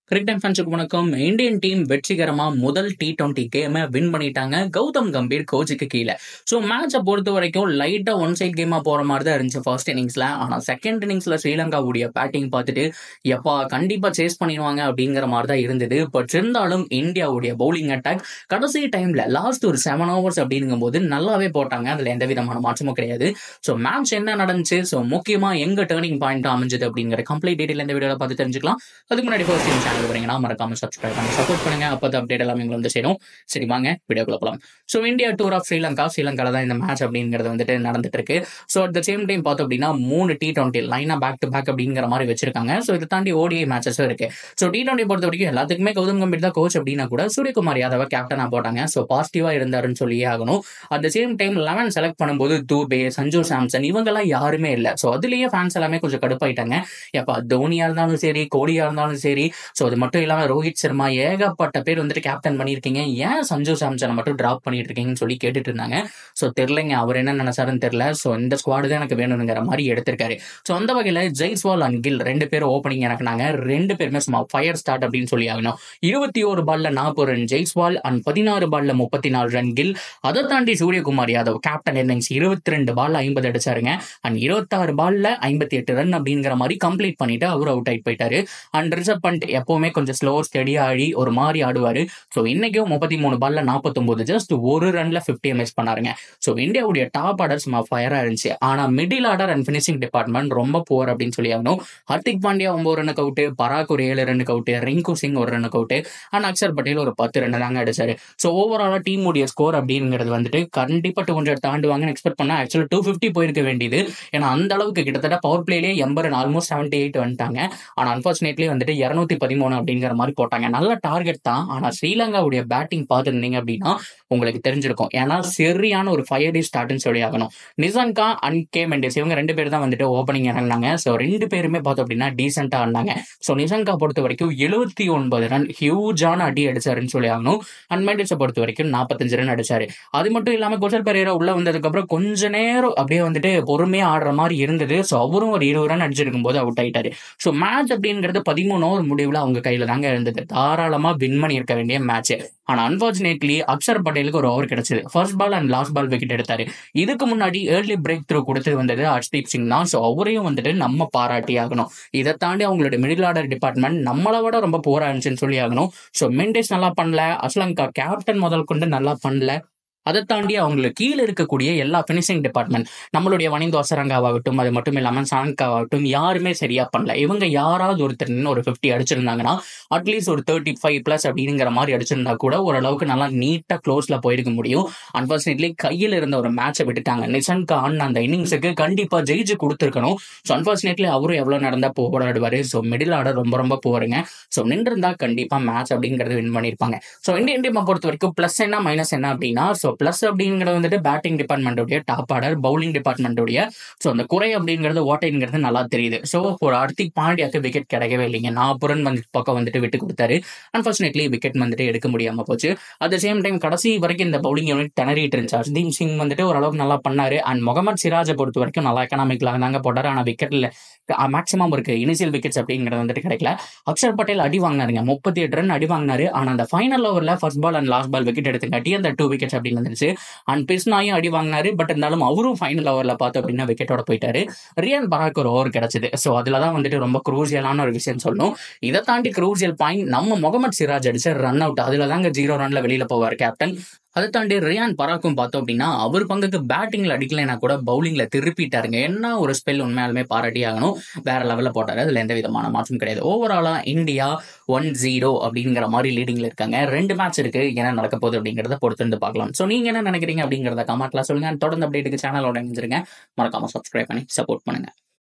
Cricket time ஃபேன்ஸுக்கு வணக்கம். Indian team வெற்றிகரமா முதல் T20 கேமை வின் பண்ணிட்டாங்க கௌதம் கம்பீர் கோச்சுக்கு கீழே. ஸோ மேட்சை பொறுத்த வரைக்கும் லைட்டா ஒன் சைட் கேமா போற மாதிரி தான் இருந்துச்சு ஃபர்ஸ்ட் இன்னிங்ஸ்ல. ஆனா செகண்ட் இன்னிங்ஸ்ல ஸ்ரீலங்காவுடைய பேட்டிங் பார்த்துட்டு எப்பா கண்டிப்பா சேஸ் பண்ணிடுவாங்க அப்படிங்கிற மாதிரி தான் இருந்தது. பட் இருந்தாலும் இந்தியாவுடைய பவுலிங் அட்டாக் கடைசி டைம்ல லாஸ்ட் ஒரு 7 hours அப்படிங்கும் போது நல்லாவே போட்டாங்க. அதுல எந்த விதமான மாற்றமும் கிடையாது. ஸோ மேட்ச் என்ன நடந்துச்சு, ஸோ முக்கியமா எங்க டேர்னிங் பாயிண்ட் அமைஞ்சது அப்படிங்கிற கம்ப்ளீட் டீடைல் இந்த வீடியோல பார்த்து தெரிஞ்சுக்கலாம். அதுக்கு முன்னாடி ஃபர்ஸ்ட் டைம் சேனல் வரீங்கன்னா மறக்காம சப்ஸ்கிரைப் பண்ணி சப்போர்ட் பண்ணுங்க. அப்போ அப்டேட் எல்லாமே உங்களுக்கு வந்து சேரும். சரி வாங்க வீடியோக்குள்ள போலாம். ஸோ இந்தியா டூர் ஆஃப் ஸ்ரீலங்கால தான் இந்த மேட்ச் அப்படிங்கிறது வந்துட்டு நடந்துட்டு இருக்கு. So at the same time பார்த்தோம் அப்படின்னா 3 T20 லைனா பேக் டு பேக் அப்படிங்கிற மாதிரி வச்சிருக்காங்க. ஸோ இதை தாண்டி ODI மேட்சஸும் இருக்கு. ஸோ T20 பொறுத்த வரைக்கும் எல்லாத்துக்குமே கௌதம் கம்பீர் தான் கோச் அப்படின்னா கூட சூரியகுமார் யாதவ கேப்டனா போட்டாங்க. ஸோ பாசிட்டிவா இருந்தாருன்னு சொல்லியே ஆகணும். At the same time 11 select பண்ணும்போது தூபே, சஞ்சு சாம்சன் இவங்கெல்லாம் யாருமே இல்லை. ஸோ அதுலயே ஃபேன்ஸ் எல்லாமே கொஞ்சம் கடுப்பாயிட்டாங்க. எப்பா தோனியா இருந்தாலும் சரி, கோலியா இருந்தாலும் சரி, ஸோ அது மட்டும் இல்லாம ரோஹித் சர்மா ஏகப்பட்ட பேர் வந்துட்டு கேப்டன் பண்ணியிருக்கீங்க, ஏன் சஞ்சு சாம்சனை மட்டும் டிராப் பண்ணிட்டு இருக்கீங்கன்னு சொல்லி கேட்டுட்டு இருந்தாங்க. ஸோ தெரியலங்க அவர் என்ன நினைச்சாருன்னு தெரியல. ஸோ இந்த ஸ்குவாடு தான் எனக்கு வேணுங்கிற மாதிரி எடுத்திருக்காரு. ஸோ அந்த வகையில் ஜெய்ஸ்வால் அண்ட் கில் 2 பேரும் ஓப்பனிங் இறக்குனாங்க. 2 பேருமே சும்மா ஃபயர் ஸ்டார்ட் அப்படின்னு சொல்லி ஆகணும். 21 பால்ல 40 ரன் ஜெய்ஸ்வால் அண்ட் 16 பால்ல 34 ரன் கில். அதை தாண்டி சூரியகுமார் யாதவ் கேப்டன் இன்னிங்ஸ் 22 பால்ல 50 அடிச்சாருங்க. அண்ட் 26 பால்ல 58 ரன் அப்படிங்கிற மாதிரி கம்ப்ளீட் பண்ணிட்டு அவர் அவுட் ஆயிட்டு போயிட்டாரு. அண்ட் ரிஷப் பண்ட் எப்பவுமே கொஞ்சம் ஸ்லோ ஸ்டெடியா ஆடி ஒரு மாதிரி ஆடுவாரு. ஸோ இன்னைக்கும் 33 பால்ல 49 ஜஸ்ட் ஒரு ரன்ல 50 மிஸ் பண்ணாருங்க. ஸோ இந்தியாவுடைய டாப் ஆர்டர் சும்மா ஃபயரா இருந்துச்சு. ஆனா middle order and finishing department ரொம்ப புவர் அப்படின்னு சொல்லி ஆகணும். ஹர்திக் பாண்டியா 9 ரன்னுக்கு அவுட், பராக் ஒரு 7 ரன்னுக்கு அவுட், ரிங்கு சிங் 1 ரன்னுக்கு அவுட், அண்ட் அக்ஷர் பட்டேல் ஒரு 10 ரன் தாங்க அடிச்சாரு. ஸோ ஓவராலா டீம் உடைய ஸ்கோர் அப்படிங்கிறது வந்துட்டு கண்டிப்பா 200 தாண்டுவாங்கன்னு எக்ஸ்பெக்ட் பண்ணா ஆக்சுவலா 250 போயிருக்க வேண்டியது. ஏன்னா அந்த அளவுக்கு கிட்டத்தட்ட பவர் பிளேலேயே 80 ரன் ஆல்மோஸ்ட் 78 வந்துட்டாங்க. ஆனா அன்பார்ச்சுனேட்லி வந்துட்டு 213 அப்படிங்கிற மாதிரி போட்டாங்க. நல்ல டார்கெட் தான். ஆனா ஸ்ரீலங்காவுடைய பேட்டிங் பார்த்துருந்தீங்க அப்படின்னா உங்களுக்கு தெரிஞ்சிருக்கும். ஏன்னா சரியான ஒரு ஃபயர்டி ஸ்டார்ட்னு சொல்லி ஆகணும். நிசான்கா அண்ட் கே மெண்டஸ் இவங்க 2 பேர் தான் வந்துட்டு ஓப்பனிங் இறங்கினாங்க. ஸோ 2 பேருமே பார்த்தோம் அப்படின்னா டீசெண்டா ஆடினாங்க. ஸோ நிசான்கா பொறுத்த வரைக்கும் 79 ரன் ஹியூஜான அடி அடிச்சாருன்னு சொல்லி ஆகணும். அண்ட் மெண்டஸை பொறுத்த வரைக்கும் 45 ரன் அடிச்சாரு. அது மட்டும் இல்லாம குஷல் பெரேரா உள்ள வந்ததுக்கு அப்புறம் கொஞ்ச நேரம் அப்படியே வந்துட்டு பொறுமையா ஆடுற மாதிரி இருந்தது. ஸோ அவரும் ஒரு 20 ரன் அடிச்சிருக்கும் போது அவுட் ஆயிட்டாரு. ஸோ மேட்ச் அப்படிங்கிறது 13 ஓவர் முடிவில் அவங்க கையில தாங்க இருந்தது. தாராளமா வின் பண்ணி இருக்க வேண்டிய மேட்ச். ஆனா அன்பார்ச்சுனேட்லி அக்ஷர் பட்டேலுக்கு ஒரு ஓவர் கிடைச்சது. First ball and last ball wicket எடுத்தாரு. இதுக்கு முன்னாடி ஏர்லி பிரேக் த்ரூ கொடுத்து வந்தது ஹர்ஷ்தீப் சிங் தான். ஸோ அவரையும் வந்துட்டு நம்ம பாராட்டி ஆகணும். இதை தாண்டி அவங்களோட மிடில் ஆர்டர் டிபார்ட்மெண்ட் நம்மளை விட ரொம்ப போரா இருந்துச்சுன்னு சொல்லி ஆகணும். ஸோ மெண்டஸ் நல்லா பண்ணல, அஸ்லங்கா கேப்டன் முதல் கொண்டு நல்லா பண்ணல. அதை தாண்டி அவங்களுக்கு கீழே இருக்கக்கூடிய எல்லா பினிஷிங் டிபார்ட்மெண்ட் நம்மளுடைய வனிந்து அசரங்காவாகட்டும், அது மட்டும் இல்லாமல் சான்காவாகட்டும் யாருமே சரியா பண்ணல. இவங்க யாராவது ஒருத்தர் ஒரு 50 அடிச்சிருந்தாங்கன்னா அட்லீஸ்ட் ஒரு 35+ அப்படிங்கிற மாதிரி அடிச்சிருந்தா கூட ஓரளவுக்கு நல்லா நீட்டா க்ளோஸ்ல போயிருக்க முடியும். அன்பார்ச்சுனேட்லி கையில் இருந்த ஒரு மேட்சை விட்டுட்டாங்க. நிஷான்கா அந்த இன்னிங்ஸுக்கு கண்டிப்பா ஜெயிச்சு கொடுத்துருக்கணும். ஸோ அன்பார்ச்சுனேட்லி அவரும் எவ்வளவு நடந்தா போராடுவாரு. ஸோ மிடில் ஆர்டர் ரொம்ப ரொம்ப போறீங்க. ஸோ நின்றுருந்தா கண்டிப்பா மேட்ச் அப்படிங்கிறது வின் பண்ணியிருப்பாங்க. ஸோ இந்தியன் டீமை பொறுத்த வரைக்கும் பிளஸ் என்ன மைனஸ் என்ன அப்படின்னா, ஸோ பிளஸ் அப்படிங்கிறது வந்துட்டு பேட்டிங் டிபார்ட்மெண்ட்டுடைய டாப் ஆர்டர், பவுலிங் டிபார்ட்மெண்ட்டுடைய ஸோ அந்த குறை அப்படிங்கிறது ஓட்டைங்கிறது நல்லா தெரியுது. ஸோ ஒரு ஹர்திக் பாண்டியாக்கு விக்கெட் கிடைக்கவே இல்லைங்க. 40 ரன் பக்கம் வந்துட்டு விட்டு கொடுத்தாரு. அன்பார்ச்சுனேட்லி விக்கெட் வந்துட்டு எடுக்க முடியாம போச்சு. அட் த சேம் டைம் கடைசி வரைக்கும் இந்த பவுலிங் யூனிட் திணறிட்டு இருந்துச்சு. ஹர்ஷ்தீப் சிங் வந்துட்டு ஓரளவுக்கு நல்லா பண்ணாரு. அண்ட் முகமது சிராஜை பொறுத்த வரைக்கும் நல்லா எக்கனாமிக்கலாக தாங்க போட்டாரு. ஆனால் விக்கெட்ல மேக்ஸிமம் இருக்கு இனிஷியல் விக்கெட்ஸ் அப்படிங்கிறது வந்துட்டு கிடைக்கல. அக்ஷர் பட்டேல் அடி வாங்கினாருங்க, 38 ரன் அடி வாங்கினாரு. ஆனால் அந்த ஃபைனல் ஓவரில் first ball and last ball wicket எடுத்துக்காட்டி அந்த 2 விக்கெட்ஸ் அப்படின்னு வந்துருச்சு. அண்ட் பிஸ்னாயும் அடி வாங்கினாரு. பட் இருந்தாலும் அவரும் ஃபைனல் ஓவரில் பார்த்தோம் அப்படின்னா விக்கெட்டோட போயிட்டாரு. ரியான் பராக் ஒரு ஓவர் கிடைச்சது. ஸோ அதில் தான் வந்துட்டு ரொம்ப குரூசியலான ஒரு விஷயம் சொல்லணும். இதை தாண்டி குரூசியல் பாயிண்ட் நம்ம முகமது சிராஜ் அடிச்ச ரன் அவுட். அதில் தாங்க 0 ரன்ல வெளியில போவார் கேப்டன். அதை தாண்டி ரியான் பராக்கும் பார்த்தோம் அப்படின்னா அவர் பங்குக்கு பேட்டிங்ல அடிக்கலைன்னா கூட பவுலிங்ல திருப்பிட்டாருங்க. என்ன ஒரு ஸ்பெல் உண்மையாலுமே பாராட்டி ஆகணும். வேற லெவலில் போட்டாரு. அதுல எந்த விதமான மாற்றம் கிடையாது. ஓவராலா இந்தியா 1-0 அப்படிங்கிற மாதிரி லீடிங்ல இருக்காங்க. 2 மேட்ச் இருக்கு. என்ன நடக்க போகுது அப்படிங்கிறத பொறுத்து பார்க்கலாம். ஸோ நீங்க என்ன நினைக்கிறீங்க அப்படிங்கிறத கமெண்ட்ல சொல்லுங்க. தொடர்ந்து அப்டேட்டுக்கு சேனலோட இணைஞ்சிருங்க. மறக்காம சப்ஸ்கிரைப் பண்ணி சப்போர்ட் பண்ணுங்க.